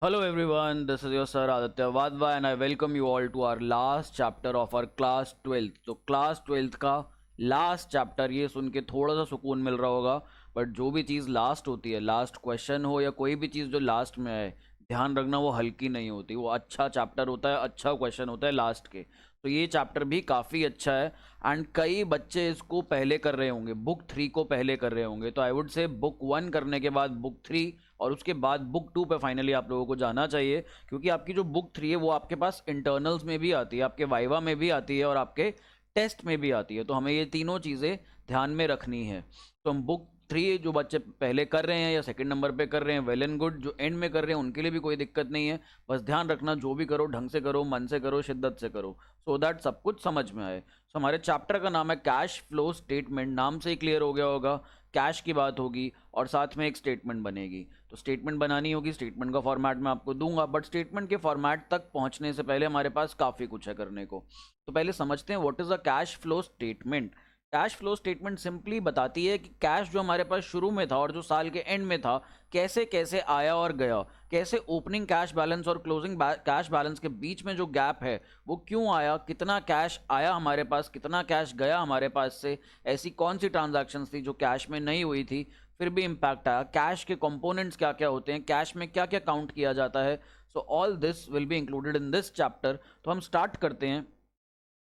Hello everyone, this is your sir Aditya Vadva and I welcome you all to our last chapter of our class 12th। तो class 12th का last chapter, ये सुन के थोड़ा सा सुकून मिल रहा होगा, बट जो भी चीज़ लास्ट होती है, लास्ट क्वेश्चन हो या कोई भी चीज़ जो लास्ट में है, ध्यान रखना वो हल्की नहीं होती, वो अच्छा चैप्टर होता है, अच्छा क्वेश्चन होता है लास्ट के। तो ये चैप्टर भी काफ़ी अच्छा है एंड कई बच्चे इसको पहले कर रहे होंगे, बुक 3 को पहले कर रहे होंगे। तो आई वुड से बुक 1 करने के बाद बुक 3 और उसके बाद बुक 2 पे फाइनली आप लोगों को जाना चाहिए, क्योंकि आपकी जो बुक 3 है वो आपके पास इंटरनल्स में भी आती है, आपके वाइवा में भी आती है और आपके टेस्ट में भी आती है। तो हमें ये तीनों चीज़ें ध्यान में रखनी है। तो हम बुक 3 जो बच्चे पहले कर रहे हैं या सेकंड नंबर पे कर रहे हैं, वेल एंड गुड। जो एंड में कर रहे हैं उनके लिए भी कोई दिक्कत नहीं है, बस ध्यान रखना जो भी करो ढंग से करो, मन से करो, शिद्दत से करो, सो दैट सब कुछ समझ में आए। सो हमारे चैप्टर का नाम है कैश फ्लो स्टेटमेंट। नाम से ही क्लियर हो गया होगा, कैश की बात होगी और साथ में एक स्टेटमेंट बनेगी। तो स्टेटमेंट बनानी होगी, स्टेटमेंट का फॉर्मेट मैं आपको दूंगा, बट स्टेटमेंट के फॉर्मेट तक पहुंचने से पहले हमारे पास काफ़ी कुछ है करने को। तो पहले समझते हैं what is a cash flow statement. Cash flow statement simply बताती है कि कैश जो हमारे पास शुरू में था और जो साल के एंड में था, कैसे कैसे आया और गया, कैसे ओपनिंग कैश बैलेंस और क्लोजिंग कैश बैलेंस के बीच में जो गैप है वो क्यों आया, कितना कैश आया हमारे पास, कितना कैश गया हमारे पास से, ऐसी कौन सी ट्रांजैक्शंस थी जो कैश में नहीं हुई थी फिर भी इम्पैक्ट आया, कैश के कंपोनेंट्स क्या क्या होते हैं, कैश में क्या क्या काउंट किया जाता है। So all this will be included in this chapter. तो हम स्टार्ट करते हैं।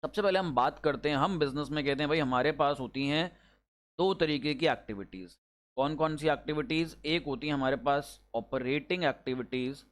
सबसे पहले हम बात करते हैं, हम बिजनेस में कहते हैं भाई हमारे पास होती हैं दो तरीके की एक्टिविटीज़। कौन कौन सी एक्टिविटीज़? एक होती है हमारे पास ऑपरेटिंग एक्टिविटीज़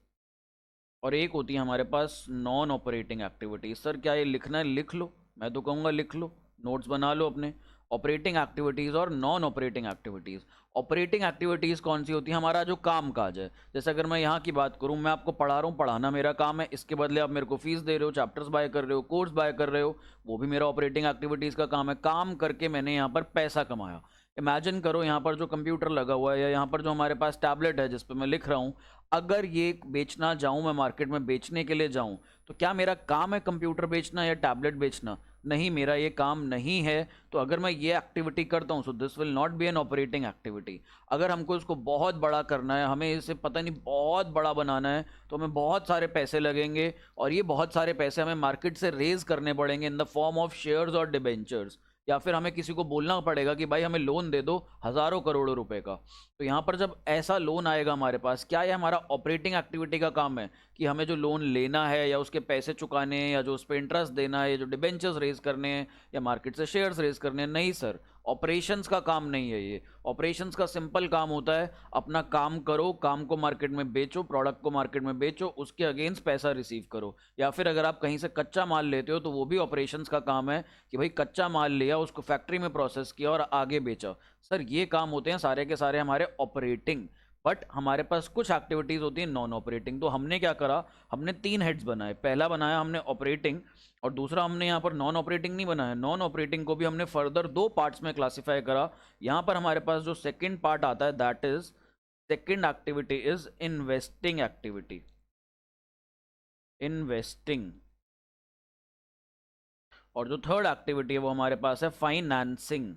और एक होती है हमारे पास नॉन ऑपरेटिंग एक्टिविटीज़। सर क्या ये लिखना है? लिख लो, मैं तो कहूँगा लिख लो, नोट्स बना लो अपने। ऑपरेटिंग एक्टिविटीज़ और non operating activities. Operating activities कौन सी होती है? हमारा जो काम काज है। जैसे अगर मैं यहाँ की बात करूँ, मैं आपको पढ़ा रहा हूँ, पढ़ाना मेरा काम है, इसके बदले आप मेरे को फीस दे रहे हो, चैप्टर्स बाय कर रहे हो, कोर्स बाय कर रहे हो, वो भी मेरा ऑपरेटिंग एक्टिविटीज़ का काम है। काम करके मैंने यहाँ पर पैसा कमाया। इमेजिन करो यहाँ पर जो कंप्यूटर लगा हुआ है या यहाँ पर जो हमारे पास टैबलेट है जिस पे मैं लिख रहा हूँ, अगर ये बेचना जाऊँ, मैं मार्केट में बेचने के लिए जाऊँ, तो क्या मेरा काम है कंप्यूटर बेचना या टैबलेट बेचना? नहीं, मेरा ये काम नहीं है। तो अगर मैं ये एक्टिविटी करता हूँ, so this will not be an operating activity. अगर हमको इसको बहुत बड़ा करना है, हमें इसे पता नहीं बहुत बड़ा बनाना है, तो हमें बहुत सारे पैसे लगेंगे और ये बहुत सारे पैसे हमें मार्केट से रेज करने पड़ेंगे in the form of shares और डिबेंचर्स, या फिर हमें किसी को बोलना पड़ेगा कि भाई हमें लोन दे दो हज़ारों करोड़ों रुपए का। तो यहाँ पर जब ऐसा लोन आएगा हमारे पास, क्या ये हमारा ऑपरेटिंग एक्टिविटी का काम है कि हमें जो लोन लेना है या उसके पैसे चुकाने हैं या जो उस पर इंटरेस्ट देना है या जो डिबेंचर्स रेज करने हैं या मार्केट से शेयर्स रेज करने हैं? नहीं सर, ऑपरेशंस का काम नहीं है ये। ऑपरेशंस का सिंपल काम होता है, अपना काम करो, काम को मार्केट में बेचो, प्रोडक्ट को मार्केट में बेचो, उसके अगेंस्ट पैसा रिसीव करो। या फिर अगर आप कहीं से कच्चा माल लेते हो तो वो भी ऑपरेशंस का काम है कि भाई कच्चा माल लिया, उसको फैक्ट्री में प्रोसेस किया और आगे बेचा। सर ये काम होते हैं सारे के सारे हमारे ऑपरेटिंग। बट हमारे पास कुछ एक्टिविटीज़ होती हैं नॉन ऑपरेटिंग। तो हमने क्या करा, हमने 3 हेड्स बनाए। पहला बनाया हमने ऑपरेटिंग और दूसरा हमने यहाँ पर नॉन ऑपरेटिंग नहीं बनाया। नॉन ऑपरेटिंग को भी हमने फर्दर 2 पार्ट्स में क्लासीफाई करा। यहाँ पर हमारे पास जो सेकंड पार्ट आता है, that is second activity is investing activity. Investing. और जो थर्ड एक्टिविटी है वो हमारे पास है फाइनेंसिंग।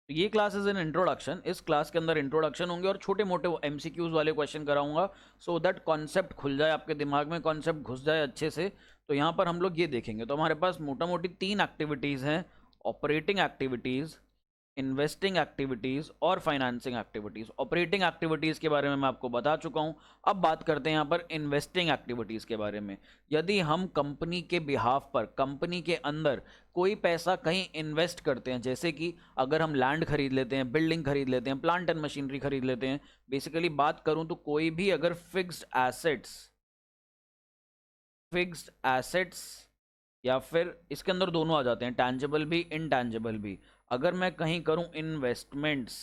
तो ये क्लास इज इन इंट्रोडक्शन। इस क्लास के अंदर इंट्रोडक्शन होंगे और छोटे मोटे एमसीक्यूज वाले क्वेश्चन कराऊंगा, सो दैट कॉन्सेप्ट खुल जाए आपके दिमाग में, कॉन्सेप्ट घुस जाए अच्छे से। तो यहाँ पर हम लोग ये देखेंगे। तो हमारे पास मोटा मोटी 3 एक्टिविटीज़ हैं, ऑपरेटिंग एक्टिविटीज़, इन्वेस्टिंग एक्टिविटीज़ और फाइनेंसिंग एक्टिविटीज़। ऑपरेटिंग एक्टिविटीज़ के बारे में मैं आपको बता चुका हूँ। अब बात करते हैं यहाँ पर इन्वेस्टिंग एक्टिविटीज़ के बारे में। यदि हम कंपनी के बिहाफ पर, कंपनी के अंदर कोई पैसा कहीं इन्वेस्ट करते हैं, जैसे कि अगर हम लैंड खरीद लेते हैं, बिल्डिंग खरीद लेते हैं, प्लांट एंड मशीनरी खरीद लेते हैं, बेसिकली बात करूँ तो कोई भी अगर फिक्स्ड एसेट्स या फिर इसके अंदर दोनों आ जाते हैं, टैंजिबल भी इनटैंजिबल भी, अगर मैं कहीं करूं इन्वेस्टमेंट्स,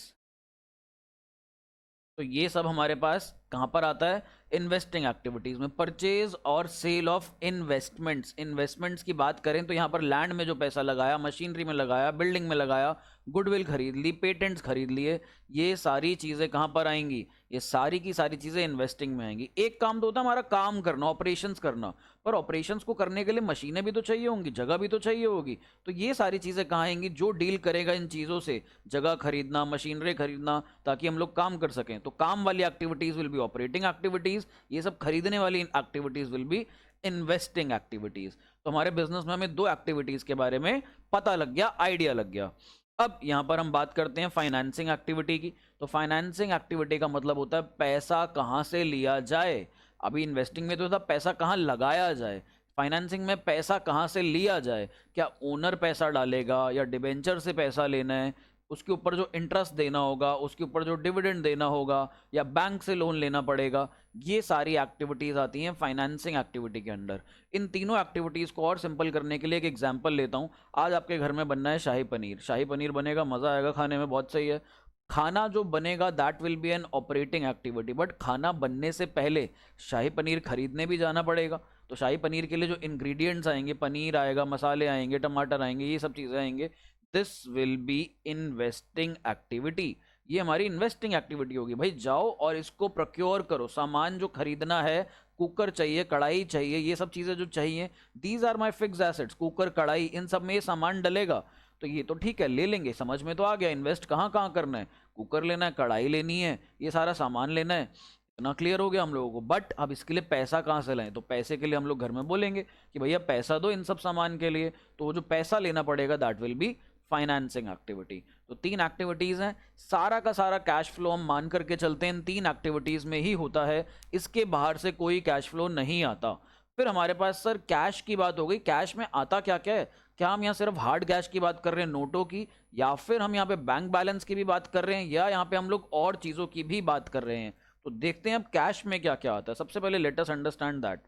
तो ये सब हमारे पास कहाँ पर आता है? इन्वेस्टिंग एक्टिविटीज में परचेज और सेल ऑफ इन्वेस्टमेंट्स। इन्वेस्टमेंट्स की बात करें तो यहाँ पर लैंड में जो पैसा लगाया, मशीनरी में लगाया, बिल्डिंग में लगाया, गुडविल खरीद ली, पेटेंट्स खरीद लिए, ये सारी चीज़ें कहाँ पर आएंगी? ये सारी की सारी चीज़ें इन्वेस्टिंग में आएंगी। एक काम तो होता है हमारा काम करना, ऑपरेशंस करना, पर ऑपरेशंस को करने के लिए मशीनें भी तो चाहिए होंगी, जगह भी तो चाहिए होगी। तो ये सारी चीज़ें कहाँ आएंगी? जो डील करेगा इन चीज़ों से, जगह खरीदना, मशीनरी खरीदना, ताकि हम लोग काम कर सकें। तो काम वाली activities will be operating activities, ये सब खरीदने वाली activities will be investing activities. तो हमारे बिजनेस में हमें दो एक्टिविटीज़ के बारे में पता लग गया, आइडिया लग गया। अब यहां पर हम बात करते हैं फाइनेंसिंग एक्टिविटी की। तो फाइनेंसिंग एक्टिविटी का मतलब होता है पैसा कहां से लिया जाए। अभी इन्वेस्टिंग में तो था पैसा कहां लगाया जाए, फाइनेंसिंग में पैसा कहां से लिया जाए। क्या ओनर पैसा डालेगा या डिबेंचर से पैसा लेना है, उसके ऊपर जो इंटरेस्ट देना होगा, उसके ऊपर जो डिविडेंड देना होगा, या बैंक से लोन लेना पड़ेगा, ये सारी एक्टिविटीज आती हैं फाइनेंसिंग एक्टिविटी के अंडर। इन तीनों एक्टिविटीज को और सिंपल करने के लिए एक एग्जांपल लेता हूं। आज आपके घर में बनना है शाही पनीर, शाही पनीर बनेगा, मजा आएगा खाने में, बहुत सही है। खाना जो बनेगा that will be an operating activity, but खाना बनने से पहले शाही पनीर खरीदने भी जाना पड़ेगा। तो शाही पनीर के लिए जो इंग्रेडिएंट्स आएंगे, पनीर आएगा, मसाले आएंगे, टमाटर आएंगे, ये सब चीज़ें आएंगे, this will be investing activity. ये हमारी इन्वेस्टिंग एक्टिविटी होगी। भाई जाओ और इसको प्रोक्योर करो, सामान जो खरीदना है, कुकर चाहिए, कढ़ाई चाहिए, ये सब चीज़ें जो चाहिए, these are my fix assets, cooker, कढ़ाई, इन सब में ये सामान डलेगा। तो ये तो ठीक है, ले लेंगे, समझ में तो आ गया। इन्वेस्ट कहाँ कहाँ करना है, कुकर लेना है, कढ़ाई लेनी है, ये सारा सामान लेना है, इतना क्लियर हो गया हम लोगों को। बट अब इसके लिए पैसा कहाँ से लाएं? तो पैसे के लिए हम लोग घर में बोलेंगे कि भैया पैसा दो इन सब सामान के लिए। तो वो जो पैसा लेना पड़ेगा that will B financing activity. तो तीन एक्टिविटीज हैं, सारा का सारा कैश फ्लो हम मान करके चलते हैं इन तीन एक्टिविटीज में ही होता है, इसके बाहर से कोई कैश फ्लो नहीं आता। फिर हमारे पास सर कैश की बात हो गई, कैश में आता क्या क्या है? क्या हम यहाँ सिर्फ हार्ड कैश की बात कर रहे हैं, नोटों की, या फिर हम यहाँ पे बैंक बैलेंस की भी बात कर रहे हैं, या यहाँ पे हम लोग और चीज़ों की भी बात कर रहे हैं? तो देखते हैं अब कैश में क्या क्या आता है। सबसे पहले लेट अस अंडरस्टैंड दैट।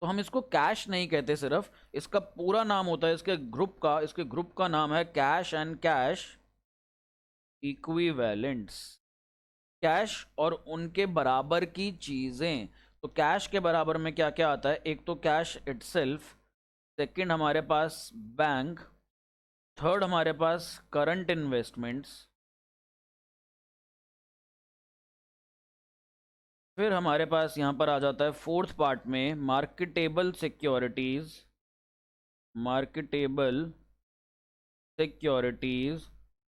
तो हम इसको कैश नहीं कहते सिर्फ, इसका पूरा नाम होता है इसके ग्रुप का नाम है cash and cash equivalents. Cash और उनके बराबर की चीजें। तो कैश के बराबर में क्या क्या आता है? एक तो कैश इटसेल्फ, सेकंड हमारे पास बैंक, थर्ड हमारे पास करंट इन्वेस्टमेंट्स, फिर हमारे पास यहाँ पर आ जाता है फोर्थ पार्ट में मार्केटेबल सिक्योरिटीज, मार्केटेबल सिक्योरिटीज।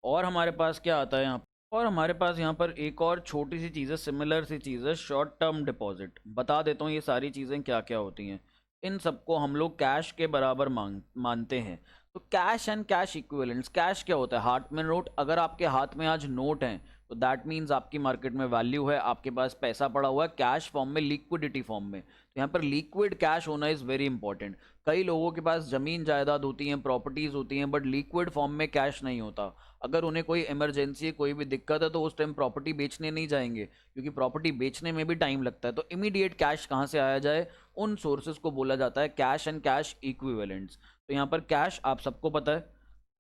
और हमारे पास क्या आता है यहाँ पर? और हमारे पास यहाँ पर एक और छोटी सी चीज़ है, सिमिलर सी चीज़ है, शॉर्ट टर्म डिपॉजिट। बता देता हूँ ये सारी चीज़ें क्या क्या होती हैं। इन सबको हम लोग कैश के बराबर मानते हैं। तो cash and cash equivalents. Cash क्या होता है? हाथ में नोट। अगर आपके हाथ में आज नोट हैं तो दैट मीन्स आपकी मार्केट में वैल्यू है, आपके पास पैसा पड़ा हुआ है कैश फॉर्म में, लिक्विडिटी फॉर्म में। तो यहाँ पर लिक्विड कैश होना इज़ वेरी इंपॉर्टेंट। कई लोगों के पास ज़मीन जायदाद होती हैं, प्रॉपर्टीज़ होती हैं, बट लिक्विड फॉर्म में कैश नहीं होता। अगर उन्हें कोई इमरजेंसी है, कोई भी दिक्कत है, तो उस टाइम प्रॉपर्टी बेचने नहीं जाएंगे, क्योंकि प्रॉपर्टी बेचने में भी टाइम लगता है। तो इमीडिएट कैश कहाँ से आया जाए, उन सोर्सेज को बोला जाता है कैश एंड कैश इक्विवेलेंट्स। तो यहाँ पर कैश आप सबको पता है,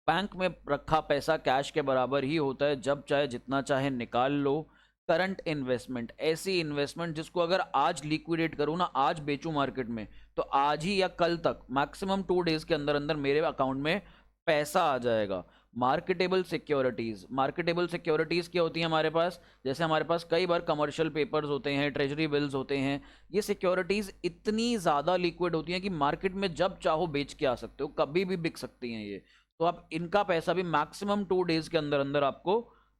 बैंक में रखा पैसा कैश के बराबर ही होता है, जब चाहे जितना चाहे निकाल लो। करंट इन्वेस्टमेंट, ऐसी इन्वेस्टमेंट जिसको अगर आज लिक्विडेट करूँ ना, आज बेचूं मार्केट में, तो आज ही या कल तक, मैक्सिमम 2 डेज के अंदर अंदर मेरे अकाउंट में पैसा आ जाएगा। मार्केटेबल सिक्योरिटीज, मार्केटेबल सिक्योरिटीज क्या होती है हमारे पास? जैसे हमारे पास कई बार कमर्शियल पेपर्स होते हैं, ट्रेजरी बिल्स होते हैं, ये सिक्योरिटीज इतनी ज़्यादा लिक्विड होती हैं कि मार्केट में जब चाहो बेच के आ सकते हो, कभी भी बिक सकती हैं ये। तो आप इनका पैसा भी मैक्सिमम 2 डेज के अंदर अंदर आपको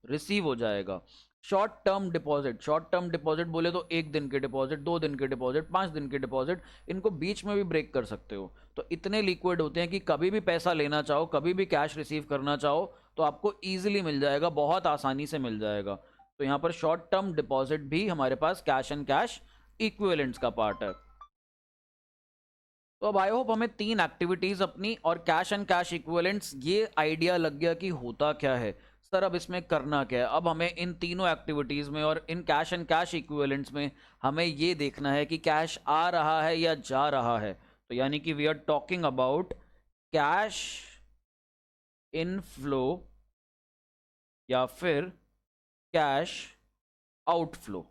रिसीव हो जाएगा। Short term deposit, short term deposit बोले तो 1 दिन के डिपॉजिट, 2 दिन के डिपॉजिट, 5 दिन के डिपॉजिट, इनको बीच में भी ब्रेक कर सकते हो। तो इतने लिक्विड होते हैं कि कभी भी पैसा लेना चाहो, कभी भी कैश रिसीव करना चाहो, तो आपको ईजिली मिल जाएगा, बहुत आसानी से मिल जाएगा। तो यहाँ पर शॉर्ट टर्म डिपॉजिट भी हमारे पास कैश एंड कैश इक्विवेलेंट्स का पार्ट है। तो अब आई होप हमें तीन एक्टिविटीज अपनी और कैश एंड कैश इक्विवेलेंट्स, ये आइडिया लग गया कि होता क्या है। सर अब इसमें करना क्या है? अब हमें इन तीनों एक्टिविटीज में और in cash and cash equivalents में हमें ये देखना है कि कैश आ रहा है या जा रहा है। तो यानी कि we are talking about cash inflow या फिर कैश आउटफ्लो।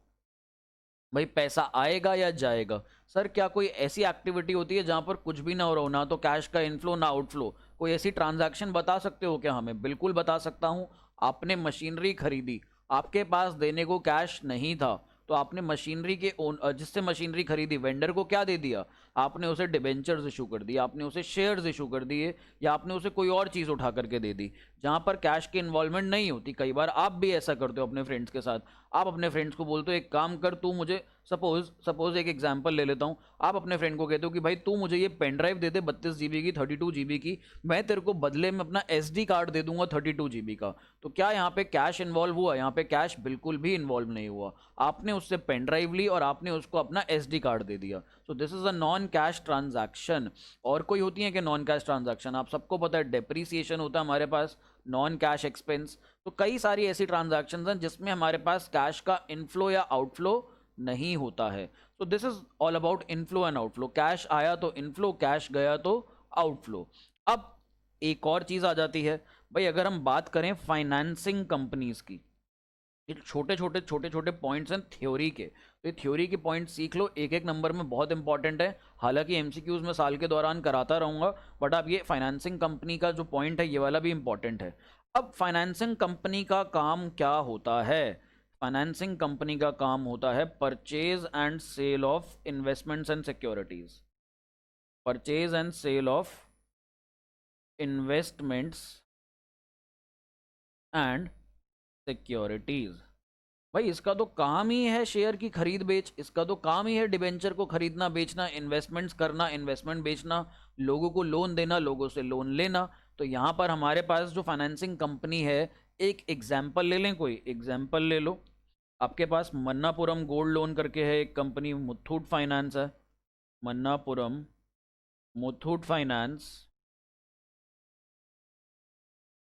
भाई पैसा आएगा या जाएगा? सर क्या कोई ऐसी एक्टिविटी होती है जहां पर कुछ भी ना हो रहा हो, ना तो कैश का इनफ्लो ना आउटफ्लो? कोई ऐसी ट्रांजैक्शन बता सकते हो क्या हमें? बिल्कुल बता सकता हूं। आपने मशीनरी खरीदी, आपके पास देने को कैश नहीं था, तो आपने मशीनरी के जिससे मशीनरी खरीदी वेंडर को क्या दे दिया? आपने उसे डिबेंचर्स इशू कर दिए, आपने उसे शेयर्स इशू कर दिए, या आपने उसे कोई और चीज़ उठा करके दे दी जहां पर कैश की इन्वॉल्वमेंट नहीं होती। कई बार आप भी ऐसा करते हो अपने फ्रेंड्स के साथ। आप अपने फ्रेंड्स को बोलते हो एक काम कर, तू मुझे सपोज एक एग्जांपल ले लेता हूँ। आप अपने फ्रेंड को कहते हो कि भाई तू मुझे ये पेन ड्राइव दे दे 32 GB की, 32 GB की, मैं तेरे को बदले में अपना SD कार्ड दे दूंगा 32 GB का। तो क्या यहाँ पे कैश इन्वॉल्व हुआ? यहाँ पे कैश बिल्कुल भी इन्वॉल्व नहीं हुआ। आपने उससे पेन ड्राइव ली और आपने उसको अपना SD कार्ड दे दिया। So this is a non cash transaction. और कोई होती है कि नॉन कैश ट्रांजैक्शन? आप सबको पता है डेप्रीसिएशन होता है हमारे पास, नॉन कैश एक्सपेंस। तो कई सारी ऐसी ट्रांजैक्शंस हैं जिसमें हमारे पास कैश का इनफ्लो या आउटफ्लो नहीं होता है। So this is all about inflow and outflow. Cash आया तो इनफ्लो, कैश गया तो आउटफ्लो। अब एक और चीज आ जाती है भाई, अगर हम बात करें फाइनेंसिंग कंपनीज की, ये छोटे छोटे पॉइंट्स हैं थ्योरी के, तो ये थ्योरी के पॉइंट सीख लो, एक एक नंबर में बहुत इंपॉर्टेंट है। हालांकि एमसीक्यूज में साल के दौरान कराता रहूंगा, बट अब ये फाइनेंसिंग कंपनी का जो पॉइंट है ये वाला भी इंपॉर्टेंट है। अब फाइनेंसिंग कंपनी का काम क्या होता है? फाइनेंसिंग कंपनी का काम होता है purchase and sale of investments and securities. Purchase and sale of investments and securities. भाई इसका तो काम ही है शेयर की खरीद बेच, इसका तो काम ही है डिबेंचर को खरीदना बेचना, इन्वेस्टमेंट्स करना, इन्वेस्टमेंट बेचना, लोगों को लोन देना, लोगों से लोन लेना। तो यहाँ पर हमारे पास जो फाइनेंसिंग कंपनी है, एक एग्जाम्पल ले लें, कोई एग्जाम्पल ले लो। आपके पास मन्नापुरम गोल्ड लोन करके है एक कंपनी, मुथूट फाइनेंस है, मन्नापुरम मुथूट फाइनेंस।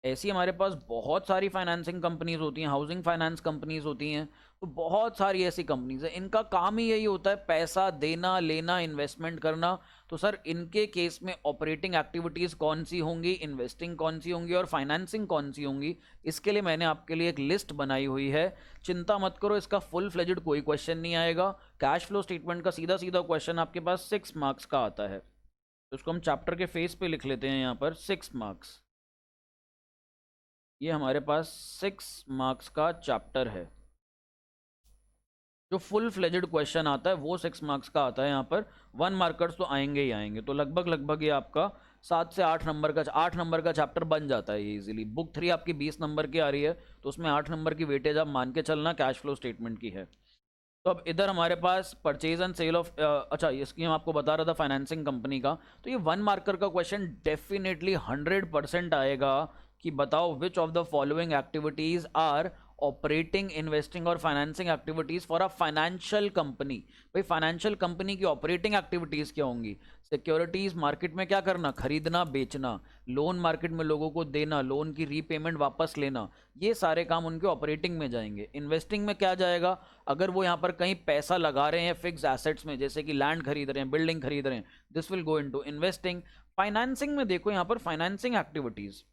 ऐसी हमारे पास बहुत सारी फाइनेंसिंग कंपनीज होती हैं, हाउसिंग फाइनेंस कंपनीज होती हैं। तो बहुत सारी ऐसी कंपनीज हैं, इनका काम ही यही होता है पैसा देना लेना, इन्वेस्टमेंट करना। तो सर इनके केस में ऑपरेटिंग एक्टिविटीज़ कौन सी होंगी, इन्वेस्टिंग कौन सी होंगी और फाइनेंसिंग कौन सी होंगी, इसके लिए मैंने आपके लिए एक लिस्ट बनाई हुई है। चिंता मत करो, इसका फुल फ्लेजेड कोई क्वेश्चन नहीं आएगा। कैश फ्लो स्टेटमेंट का सीधा सीधा क्वेश्चन आपके पास 6 मार्क्स का आता है। तो उसको हम चैप्टर के फेस पे लिख लेते हैं यहाँ पर 6 मार्क्स। ये हमारे पास 6 मार्क्स का चैप्टर है। जो फुल फ्लेजेड क्वेश्चन आता है वो 6 मार्क्स का आता है। यहाँ पर 1 मार्कर्स तो आएंगे ही आएंगे। तो लगभग लगभग ये आपका 7 से 8 नंबर का 8 नंबर का चैप्टर बन जाता है ये इजीली। बुक 3 आपकी 20 नंबर की आ रही है, तो उसमें 8 नंबर की वेटेज आप मान के चलना कैश फ्लो स्टेटमेंट की है। तो अब इधर हमारे पास परचेज एंड सेल ऑफ, अच्छा इसकी हम आपको बता रहा था फाइनेंसिंग कंपनी का। तो ये 1 मार्कर का क्वेश्चन डेफिनेटली 100% आएगा कि बताओ which of the following activities are operating, investing और financing activities for a financial company. भाई फाइनेंशियल कंपनी की ऑपरेटिंग एक्टिविटीज क्या होंगी? सिक्योरिटीज मार्केट में क्या करना, खरीदना बेचना, लोन मार्केट में लोगों को देना, लोन की रीपेमेंट वापस लेना, ये सारे काम उनके ऑपरेटिंग में जाएंगे। इन्वेस्टिंग में क्या जाएगा? अगर वो यहाँ पर कहीं पैसा लगा रहे हैं फिक्स एसेट्स में, जैसे कि लैंड खरीद रहे हैं, बिल्डिंग खरीद रहे हैं, this will go into investing. Financing में देखो यहाँ पर फाइनेंसिंग एक्टिविटीज,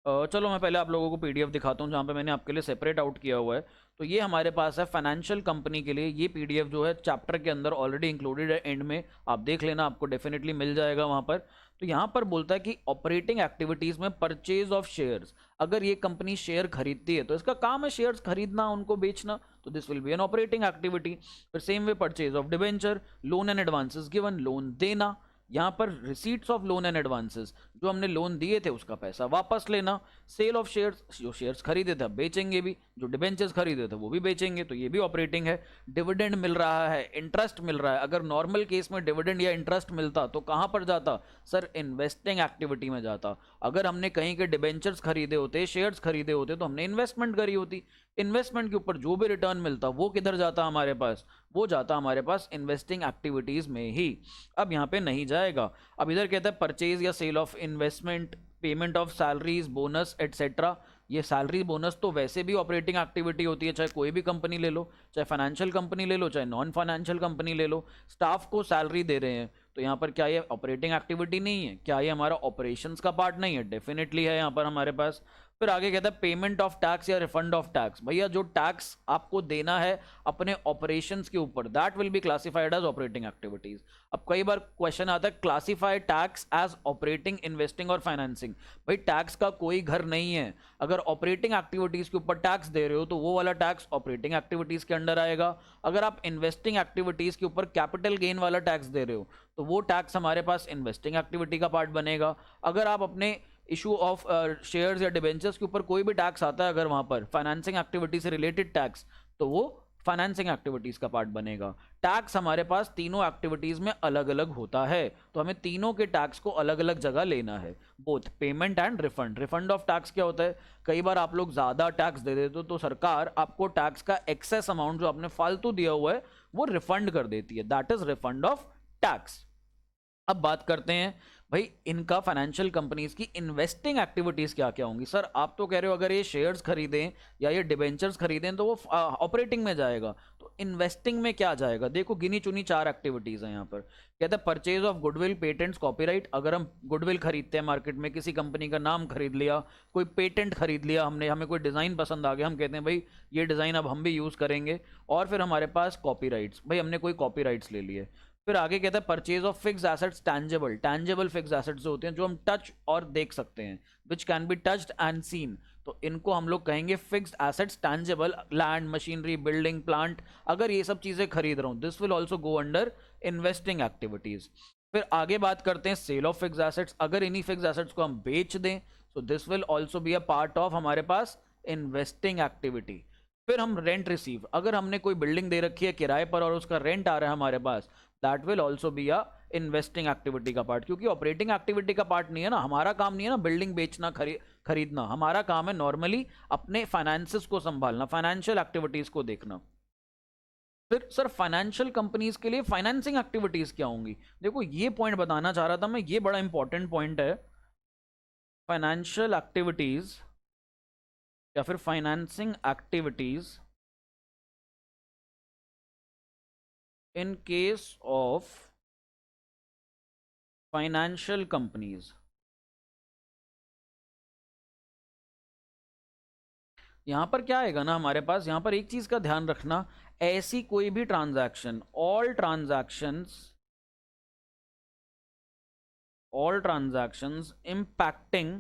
चलो मैं पहले आप लोगों को पीडीएफ दिखाता हूँ जहाँ पे मैंने आपके लिए सेपरेट आउट किया हुआ है। तो ये हमारे पास है फाइनेंशियल कंपनी के लिए, ये पीडीएफ जो है चैप्टर के अंदर ऑलरेडी इंक्लूडेड है, एंड में आप देख लेना, आपको डेफिनेटली मिल जाएगा वहाँ पर। तो यहाँ पर बोलता है कि ऑपरेटिंग एक्टिविटीज़ में परचेज ऑफ शेयर्स, अगर ये कंपनी शेयर खरीदती है तो इसका काम है शेयर्स खरीदना, उनको बेचना, तो this will be an operating activity. फिर same way purchase of debenture, loan and advances given, loan देना, यहाँ पर receipts of loan and advances, जो हमने लोन दिए थे उसका पैसा वापस लेना। सेल ऑफ शेयर्स, जो शेयर्स खरीदे थे अब बेचेंगे भी, जो डिबेंचर्स खरीदे थे वो भी बेचेंगे, तो ये भी ऑपरेटिंग है। डिविडेंड मिल रहा है, इंटरेस्ट मिल रहा है, अगर नॉर्मल केस में डिविडेंड या इंटरेस्ट मिलता तो कहाँ पर जाता? सर इन्वेस्टिंग एक्टिविटी में जाता। अगर हमने कहीं के डिबेंचर्स खरीदे होते, शेयर्स खरीदे होते, तो हमने इन्वेस्टमेंट करी होती। इन्वेस्टमेंट के ऊपर जो भी रिटर्न मिलता वो किधर जाता हमारे पास? वो जाता हमारे पास इन्वेस्टिंग एक्टिविटीज में ही। अब यहाँ पे नहीं जाएगा। अब इधर कहता है परचेज या sale of investment, payment of salaries, bonus etcetera. ये सैलरी बोनस तो वैसे भी ऑपरेटिंग एक्टिविटी होती है, चाहे कोई भी कंपनी ले लो, चाहे फाइनेंशियल कंपनी ले लो, चाहे नॉन फाइनेंशियल कंपनी ले लो। स्टाफ को सैलरी दे रहे हैं, तो यहाँ पर क्या ये ऑपरेटिंग एक्टिविटी नहीं है? क्या ये हमारा ऑपरेशंस का पार्ट नहीं है? डेफिनेटली है यहाँ पर हमारे पास। फिर आगे कहता है पेमेंट ऑफ टैक्स या रिफंड ऑफ टैक्स। भैया जो टैक्स आपको देना है अपने ऑपरेशंस के ऊपर, that will be classified as operating activities. अब कई बार क्वेश्चन आता है classify tax as operating, investing और फाइनेंसिंग। भाई टैक्स का कोई घर नहीं है, अगर ऑपरेटिंग एक्टिविटीज के ऊपर टैक्स दे रहे हो तो वो वाला टैक्स ऑपरेटिंग एक्टिविटीज के अंडर आएगा। अगर आप इन्वेस्टिंग एक्टिविटीज के ऊपर कैपिटल गेन वाला टैक्स दे रहे हो तो वो टैक्स हमारे पास इन्वेस्टिंग एक्टिविटी का पार्ट बनेगा। अगर आप अपने इशू ऑफ शेयर्स या डिबेंचर्स के ऊपर कोई भी टैक्स आता है अगर वहां पर फाइनेंसिंग एक्टिविटी से रिलेटेड टैक्स, तो वो फाइनेंसिंग एक्टिविटीज का पार्ट बनेगा। टैक्स हमारे पास तीनों एक्टिविटीज में अलग अलग होता है, तो हमें तीनों के टैक्स को अलग अलग जगह लेना है, both payment and refund. Refund of tax क्या होता है, कई बार आप लोग ज्यादा टैक्स दे देते हो तो सरकार आपको टैक्स का एक्सेस अमाउंट जो आपने फालतू दिया हुआ है वो रिफंड कर देती है, that is refund of tax. अब बात करते हैं भाई इनका फाइनेंशियल कंपनीज की इन्वेस्टिंग एक्टिविटीज क्या क्या होंगी। सर आप तो कह रहे हो अगर ये शेयर्स खरीदें या ये डिबेंचर्स खरीदें तो वो ऑपरेटिंग में जाएगा, तो इन्वेस्टिंग में क्या जाएगा। देखो गिनी चुनी 4 एक्टिविटीज हैं यहाँ पर। कहते हैं purchase of goodwill, patents, copyright. अगर हम गुडविल खरीदते हैं मार्केट में, किसी कंपनी का नाम खरीद लिया, कोई पेटेंट खरीद लिया हमने, हमें कोई डिज़ाइन पसंद आ गया, हम कहते हैं भाई ये डिज़ाइन अब हम भी यूज़ करेंगे। और फिर हमारे पास कॉपीराइट्स, भाई हमने कोई कॉपीराइट्स ले लिए। फिर आगे कहता है purchase of fix assets, tangible. Tangible fix assets जो होते हैं जो हम टच और देख सकते हैं, which can be touched and seen, तो इनको हम लोग कहेंगे fixed assets tangible. Land, machinery, building, plant, अगर ये सब चीजें खरीद रहा हूं this will also go under investing activities. फिर आगे बात करते हैं सेल ऑफ फिक्स एसेट्स, अगर इन्हीं फिक्स एसेट्स को हम बेच दें तो this will also be a part of हमारे पास इन्वेस्टिंग एक्टिविटी। फिर हम रेंट रिसीव, अगर हमने कोई बिल्डिंग दे रखी है किराए पर और उसका रेंट आ रहा है हमारे पास, that will also be a investing activity का पार्ट, क्योंकि ऑपरेटिंग एक्टिविटी का पार्ट नहीं है ना, हमारा काम नहीं है ना बिल्डिंग बेचना खरीदना, हमारा काम है नॉर्मली अपने फाइनेंसेस को संभालना, फाइनेंशियल एक्टिविटीज को देखना। फिर सर फाइनेंशियल कंपनीज के लिए फाइनेंसिंग एक्टिविटीज क्या होंगी, देखो ये पॉइंट बताना चाह रहा था मैं, ये बड़ा इंपॉर्टेंट पॉइंट है। फाइनेंशियल एक्टिविटीज या फिर financing activities in case of financial companies, यहां पर क्या आएगा ना हमारे पास, यहां पर एक चीज का ध्यान रखना, ऐसी कोई भी transaction, all transactions impacting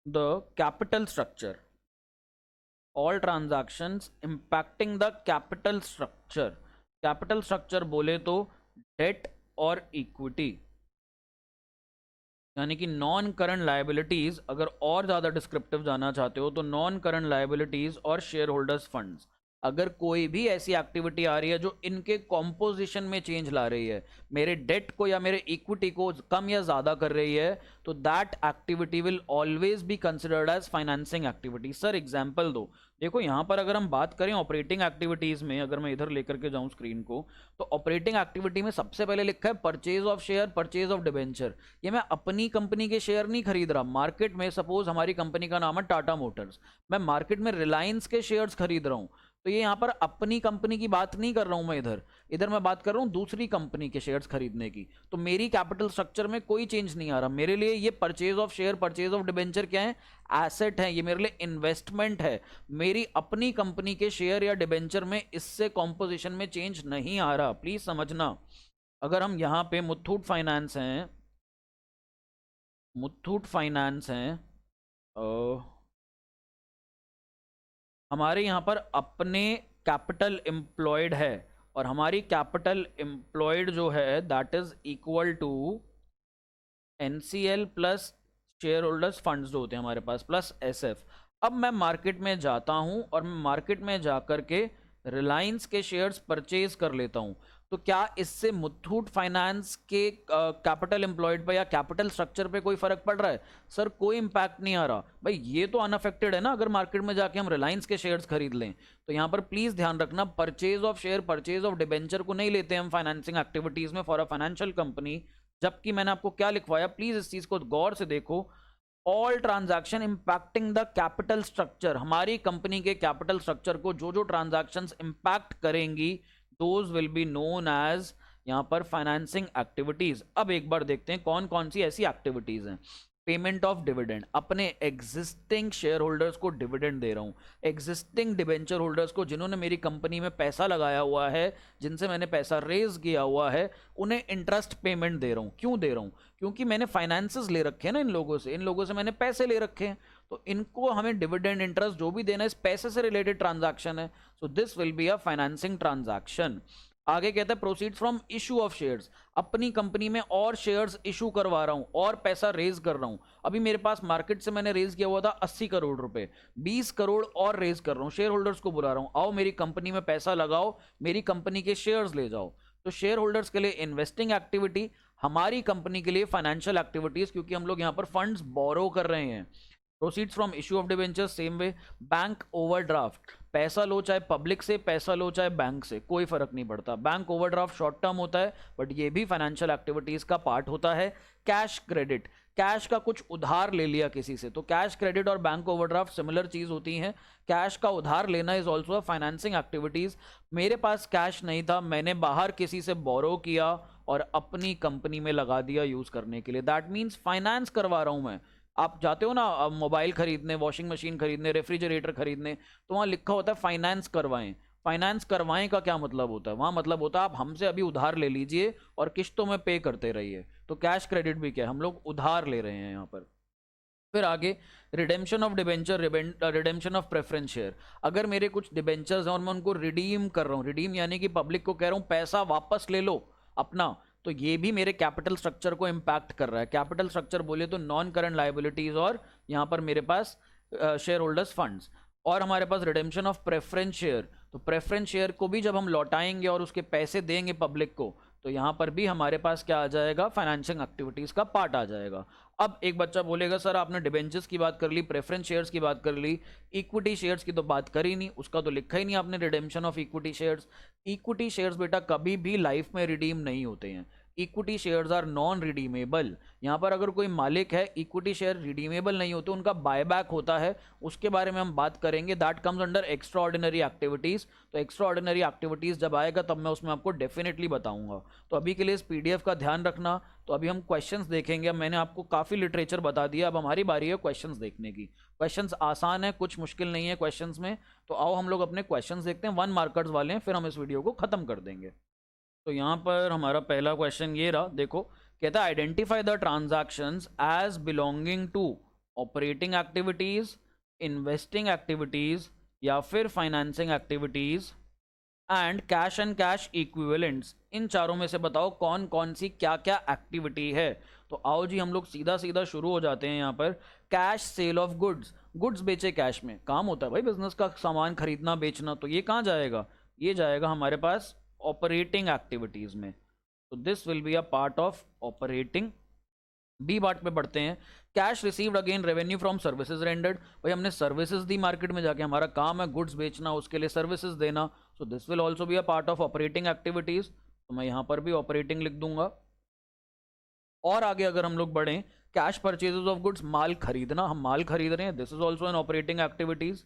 the capital structure, all transactions impacting the capital structure. Capital structure बोले तो डेट और इक्विटी, यानी कि नॉन करंट लायबिलिटीज, अगर और ज्यादा डिस्क्रिप्टिव जाना चाहते हो तो नॉन करंट लायबिलिटीज और शेयर होल्डर्स फंड्स। अगर कोई भी ऐसी एक्टिविटी आ रही है जो इनके कॉम्पोजिशन में चेंज ला रही है, मेरे डेट को या मेरे इक्विटी को कम या ज्यादा कर रही है, तो that activity will always be considered as financing activity. Sir example दो, देखो यहां पर अगर हम बात करें ऑपरेटिंग एक्टिविटीज में, अगर मैं इधर लेकर के जाऊं स्क्रीन को, तो ऑपरेटिंग एक्टिविटी में सबसे पहले लिखा है purchase of share, purchase of debenture. ये मैं अपनी कंपनी के शेयर नहीं खरीद रहा, मार्केट में सपोज हमारी कंपनी का नाम है टाटा मोटर्स, मैं मार्केट में रिलायंस के शेयर्स खरीद रहा हूं, तो ये यहाँ पर अपनी कंपनी की बात नहीं कर रहा हूं मैं, इधर मैं बात कर रहा हूं दूसरी कंपनी के शेयर्स खरीदने की, तो मेरी कैपिटल स्ट्रक्चर में कोई चेंज नहीं आ रहा। मेरे लिए ये purchase of share, purchase of debenture क्या है, एसेट है, ये मेरे लिए इन्वेस्टमेंट है, मेरी अपनी कंपनी के शेयर या डिबेंचर में इससे कॉम्पोजिशन में चेंज नहीं आ रहा, प्लीज समझना। अगर हम यहाँ पे मुथूट फाइनेंस हैं, हमारे यहाँ पर अपने कैपिटल एम्प्लॉयड है, और हमारी कैपिटल एम्प्लॉयड जो है that is equal to NCL plus shareholders funds जो होते हैं हमारे पास प्लस एसएफ। अब मैं मार्केट में जाता हूं और मैं मार्केट में जाकर के रिलायंस के शेयर्स परचेज कर लेता हूं, तो क्या इससे मुथूट फाइनेंस के कैपिटल एम्प्लॉयड पे या कैपिटल स्ट्रक्चर पे कोई फर्क पड़ रहा है? सर कोई इंपैक्ट नहीं आ रहा भाई, ये तो अनअफेक्टेड है ना। अगर मार्केट में जाके हम रिलायंस के शेयर्स खरीद लें, तो यहां पर प्लीज ध्यान रखना, purchase of share, purchase of debenture को नहीं लेते हम फाइनेंसिंग एक्टिविटीज में फॉर अ फाइनेंशियल कंपनी। जबकि मैंने आपको क्या लिखवाया, प्लीज इस चीज को गौर से देखो, all transaction impacting the capital structure, हमारी कंपनी के कैपिटल स्ट्रक्चर को जो जो ट्रांजैक्शंस इंपैक्ट करेंगी those will be known as यहां पर फाइनेंसिंग एक्टिविटीज। अब एक बार देखते हैं कौन कौन सी ऐसी एक्टिविटीज हैं। पेमेंट ऑफ डिविडेंड, अपने एग्जिस्टिंग शेयर होल्डर्स को डिविडेंड दे रहा हूँ, एग्जिस्टिंग डिबेंचर होल्डर्स को जिन्होंने मेरी कंपनी में पैसा लगाया हुआ है, जिनसे मैंने पैसा रेज किया हुआ है, उन्हें इंटरेस्ट पेमेंट दे रहा हूँ। क्यों दे रहा हूँ? क्योंकि मैंने फाइनेंसेस ले रखे हैं ना इन लोगों से मैंने पैसे ले रखे हैं, तो इनको हमें डिविडेंड इंटरेस्ट जो भी देना है इस पैसे से रिलेटेड ट्रांजैक्शन है, so this will be a financing transaction. आगे कहता है proceed from issue of shares, अपनी कंपनी में और शेयर्स इशू करवा रहा हूं और पैसा रेज कर रहा हूं। अभी मेरे पास मार्केट से मैंने रेज किया हुआ था 80 करोड़ रुपए, 20 करोड़ और रेज कर रहा हूं, शेयर होल्डर्स को बुला रहा हूं, आओ मेरी कंपनी में पैसा लगाओ, मेरी कंपनी के शेयर्स ले जाओ। तो शेयर होल्डर्स के लिए इन्वेस्टिंग एक्टिविटी, हमारी कंपनी के लिए फाइनेंशियल एक्टिविटीज, क्योंकि हम लोग यहां पर फंड्स बोरो कर रहे हैं। Proceeds from issue of debentures same way. Bank overdraft, पैसा लो चाहे पब्लिक से, पैसा लो चाहे बैंक से, कोई फर्क नहीं पड़ता। बैंक ओवरड्राफ्ट शॉर्ट टर्म होता है बट ये भी फाइनेंशियल एक्टिविटीज का पार्ट होता है। कैश क्रेडिट, कैश का कुछ उधार ले लिया किसी से, तो कैश क्रेडिट और बैंक ओवरड्राफ्ट सिमिलर चीज होती हैं। कैश का उधार लेना is also a financing activities. मेरे पास कैश नहीं था, मैंने बाहर किसी से बोरो किया और अपनी कंपनी में लगा दिया यूज करने के लिए, दैट मीन्स फाइनेंस करवा रहा हूं मैं। आप जाते हो ना मोबाइल खरीदने, वॉशिंग मशीन खरीदने, रेफ्रिजरेटर खरीदने, तो वहाँ लिखा होता है फाइनेंस करवाएं। फाइनेंस करवाएं का क्या मतलब होता है? वहाँ मतलब होता है आप हमसे अभी उधार ले लीजिए और किस्तों में पे करते रहिए। तो कैश क्रेडिट भी क्या है, हम लोग उधार ले रहे हैं यहाँ पर। फिर आगे redemption of debenture, redemption of preference share. अगर मेरे कुछ डिबेंचर्स हैं और मैं उनको रिडीम कर रहा हूँ, रिडीम यानी कि पब्लिक को कह रहा हूँ पैसा वापस ले लो अपना, तो ये भी मेरे कैपिटल स्ट्रक्चर को इम्पैक्ट कर रहा है। कैपिटल स्ट्रक्चर बोले तो नॉन करंट लाइबिलिटीज और यहाँ पर मेरे पास शेयर होल्डर्स फंड्स। और हमारे पास रिडेम्पशन ऑफ प्रेफरेंस शेयर, तो प्रेफरेंस शेयर को भी जब हम लौटाएंगे और उसके पैसे देंगे पब्लिक को, तो यहाँ पर भी हमारे पास क्या आ जाएगा, फाइनेंशियल एक्टिविटीज का पार्ट आ जाएगा। अब एक बच्चा बोलेगा सर आपने डिबेंचर्स की बात कर ली, प्रेफरेंस शेयर्स की बात कर ली, इक्विटी शेयर्स की तो बात करी नहीं, उसका तो लिखा ही नहीं आपने redemption of equity shares. Equity shares बेटा कभी भी लाइफ में रिडीम नहीं होते हैं, equity shares are non redeemable. यहाँ पर अगर कोई मालिक है, इक्विटी शेयर रिडीमेबल नहीं होते, उनका बायबैक होता है, उसके बारे में हम बात करेंगे, that comes under extra ordinary activities. तो एक्स्ट्रा ऑर्डिनरी एक्टिविटीज जब आएगा तब मैं उसमें आपको डेफिनेटली बताऊंगा। तो अभी के लिए इस पीडीएफ का ध्यान रखना। तो अभी हम क्वेश्चंस देखेंगे। अब मैंने आपको काफ़ी लिटरेचर बता दिया, अब हमारी बारी है क्वेश्चंस देखने की। क्वेश्चंस आसान है, कुछ मुश्किल नहीं है क्वेश्चंस में। तो आओ हम लोग अपने क्वेश्चंस देखते हैं, 1 मार्कर्स वाले हैं, फिर हम इस वीडियो को खत्म कर देंगे। तो यहाँ पर हमारा पहला क्वेश्चन ये रहा, देखो कहता है identify the transactions as belonging to operating activities, investing activities या फिर financing activities and cash equivalents. इन चारों में से बताओ कौन कौन सी क्या क्या एक्टिविटी है। तो आओ जी हम लोग सीधा सीधा शुरू हो जाते हैं। यहाँ पर cash cell of goods, goods बेचे कैश में, काम होता है भाई बिजनेस का, सामान खरीदना बेचना, तो ये कहाँ जाएगा, ये जाएगा हमारे पास ऑपरेटिंग एक्टिविटीज में। तो this will be a part of operating. B part पे पढ़ते हैं cash received again revenue from services rendered. भाई हमने सर्विसेज दी मार्केट में जाके, हमारा काम है गुड्स बेचना, उसके लिए सर्विसेज देना, so this will also be a part of operating activities. तो मैं यहाँ पर भी ऑपरेटिंग लिख दूंगा। और आगे अगर हम लोग बढ़ें, कैश परचेजेस ऑफ गुड्स, माल खरीदना, हम माल खरीद रहे हैं, this is also an operating activities.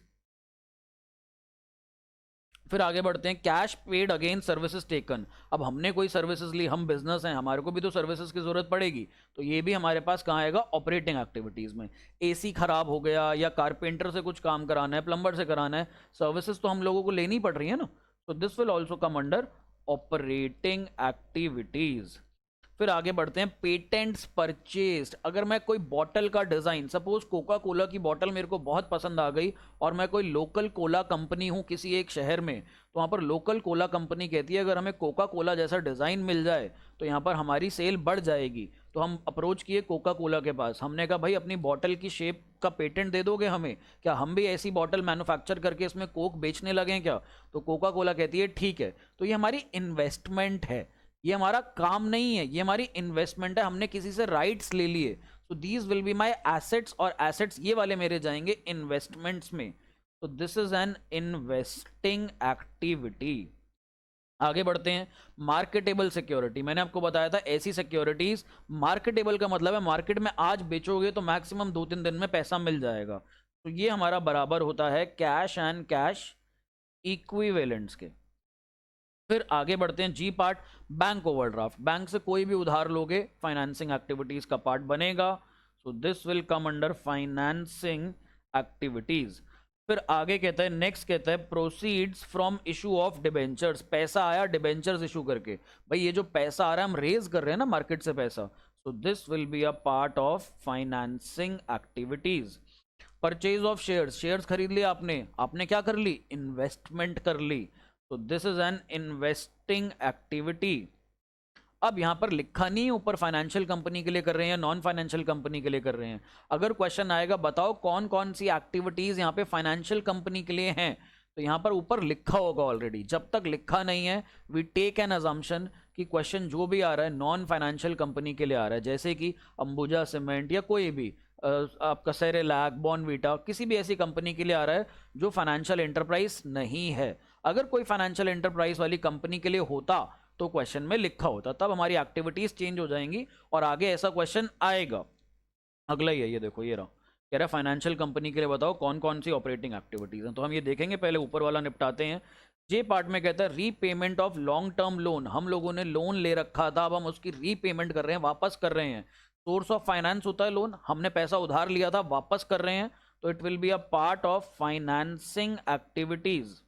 फिर आगे बढ़ते हैं cash paid again services taken. अब हमने कोई सर्विसेज ली, हम बिजनेस हैं, हमारे को भी तो सर्विसेज की जरूरत पड़ेगी, तो ये भी हमारे पास कहाँ आएगा, ऑपरेटिंग एक्टिविटीज में। एसी खराब हो गया या कारपेंटर से कुछ काम कराना है, प्लम्बर से कराना है, सर्विसेज तो हम लोगों को लेनी पड़ रही है ना, तो this will also come under operating activities. फिर आगे बढ़ते हैं पेटेंट्स परचेज्ड। अगर मैं कोई बॉटल का डिजाइन, सपोज कोका कोला की बॉटल मेरे को बहुत पसंद आ गई और मैं कोई लोकल कोला कंपनी हूं किसी एक शहर में, तो वहां पर लोकल कोला कंपनी कहती है अगर हमें कोका कोला जैसा डिजाइन मिल जाए तो यहाँ पर हमारी सेल बढ़ जाएगी। तो हम अप्रोच किए कोका कोला के पास, हमने कहा भाई अपनी बॉटल की शेप का पेटेंट दे दोगे हमें, क्या हम भी ऐसी बॉटल मैन्युफैक्चर करके इसमें कोक बेचने लगे क्या? तो कोका कोला कहती है ठीक है। तो ये हमारी इन्वेस्टमेंट है, ये हमारा काम नहीं है, ये हमारी इन्वेस्टमेंट है, हमने किसी से राइट्स ले लिए। So these will be my assets, और एसेट्स ये वाले मेरे जाएंगे इन्वेस्टमेंट्स में। तो this is an investing activity. आगे बढ़ते हैं मार्केटेबल सिक्योरिटी। मैंने आपको बताया था ऐसी सिक्योरिटीज, मार्केटेबल का मतलब है मार्केट में आज बेचोगे तो मैक्सिमम 2-3 दिन में पैसा मिल जाएगा। तो ये हमारा बराबर होता है कैश एंड कैश इक्विवेलेंट्स के। फिर आगे बढ़ते हैं जी पार्ट, बैंक ओवरड्राफ्ट। बैंक से कोई भी उधार लोगे फाइनेंसिंग एक्टिविटीज का पार्ट बनेगा। So this will come under financing activities. फिर आगे कहता है, नेक्स्ट कहता है proceeds from issue of debentures, पैसा आया डिबेंचर्स इशू करके, भाई ये जो पैसा आ रहा है हम रेज कर रहे हैं ना मार्केट से पैसा, so this will be a part of financing activities. Purchase of shares, shares खरीद लिया आपने, आपने क्या कर ली, इन्वेस्टमेंट कर ली, तो this is an investing activity. अब यहां पर लिखा नहीं ऊपर फाइनेंशियल कंपनी के लिए कर रहे हैं या नॉन फाइनेंशियल कंपनी के लिए कर रहे हैं। अगर क्वेश्चन आएगा बताओ कौन कौन सी एक्टिविटीज यहां पे फाइनेंशियल कंपनी के लिए हैं, तो यहां पर ऊपर लिखा होगा ऑलरेडी। जब तक लिखा नहीं है वी टेक एन अजम्पशन कि क्वेश्चन जो भी आ रहा है नॉन फाइनेंशियल कंपनी के लिए आ रहा है, जैसे कि अंबुजा सीमेंट या कोई भी आपका सेरेलैक, बॉर्नवीटा, किसी भी ऐसी कंपनी के लिए आ रहा है जो फाइनेंशियल एंटरप्राइज नहीं है। अगर कोई फाइनेंशियल एंटरप्राइज वाली कंपनी के लिए होता तो क्वेश्चन में लिखा होता, तब हमारी एक्टिविटीज चेंज हो जाएंगी और आगे ऐसा क्वेश्चन आएगा। अगला ही है ये, देखो ये रहा, कह रहा है फाइनेंशियल कंपनी के लिए बताओ कौन कौन सी ऑपरेटिंग एक्टिविटीज हैं, तो हम ये देखेंगे, पहले ऊपर वाला निपटाते हैं। जे पार्ट में कहता है repayment of long term loan, हम लोगों ने लोन ले रखा था, अब हम उसकी रीपेमेंट कर रहे हैं, वापस कर रहे हैं। सोर्स ऑफ फाइनेंस होता है लोन, हमने पैसा उधार लिया था वापस कर रहे हैं, तो it will be a part of financing activities.